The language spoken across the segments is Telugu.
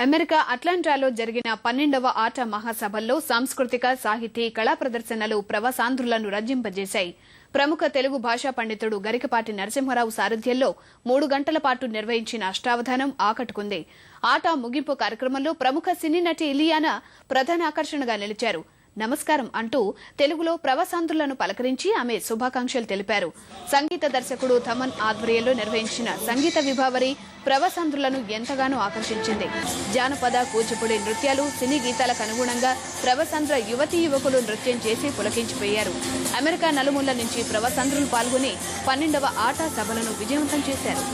అమెరికా అట్లాంటాలో జరిగిన 12వ ఆట మహాసభల్లో సాంస్కృతిక సాహితీ కళా ప్రదర్శనలు ప్రవాసాంధ్రులను రంజింపజేశాయి. ప్రముఖ తెలుగు భాషా పండితుడు గరికపాటి నరసింహారావు సారథ్యంలో 3 గంటల పాటు నిర్వహించిన అష్టావధానం ఆకట్టుకుంది. ఆట ముగింపు కార్యక్రమంలో ప్రముఖ సినీ నటి ఇలియానా ప్రధాన ఆకర్షణగా నిలిచారు. నమస్కారం అంటూ తెలుగులో ప్రవాసాంధ్రులను పలకరించి ఆమె శుభాకాంక్షలు తెలిపారు. సంగీత దర్శకుడు థమన్ ఆధ్వర్యంలో నిర్వహించిన సంగీత విభావరి ప్రవాసాంధ్రులను ఎంతగానో ఆకర్షించింది. జానపద కూచిపూడి నృత్యాలు, సినీ గీతాలకు అనుగుణంగా ప్రవాసాంధ్ర యువతీ యువకులు నృత్యం చేసి పులకించిపోయారు. అమెరికా నలుమూల నుంచి ప్రవాసాంధ్రులు పాల్గొని 12వ ఆట సభలను విజయవంతం చేశారు.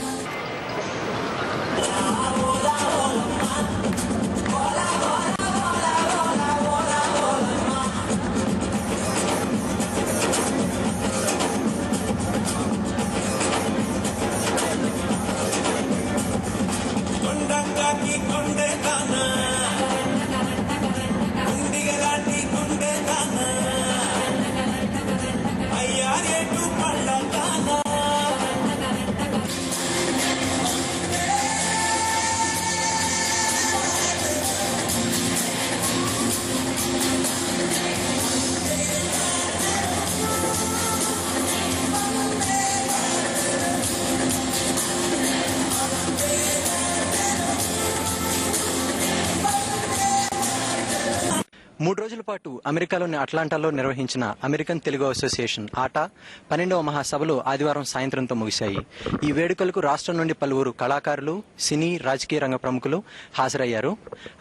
మూడు రోజుల పాటు అమెరికాలోని అట్లాంటాలో నిర్వహించిన అమెరికన్ తెలుగు అసోసియేషన్ ఆట 12వ మహాసభలు ఆదివారం సాయంత్రంతో ముగిశాయి. ఈ వేడుకలకు రాష్ట్రం నుండి పలువురు కళాకారులు, సినీ, రాజకీయ రంగ ప్రముఖులు హాజరయ్యారు.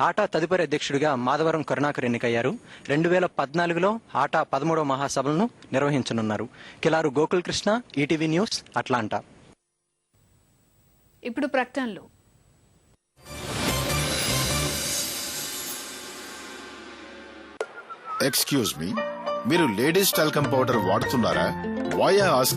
ఆట తదుపరి అధ్యక్షుడిగా మాధవరం కరుణాకర్ ఎన్నికయ్యారు. 2014లో ఆట 13వ మహాసభలను నిర్వహించనున్నారు. Kilaru Gokul Krishna, ETV news, Atlanta. ఇప్పుడు ప్రకటనలు. ఎక్స్క్యూజ్ మీ, మీరు లేడీస్ టాల్కమ్ పౌడర్ వాడుతున్నారా? Why asking?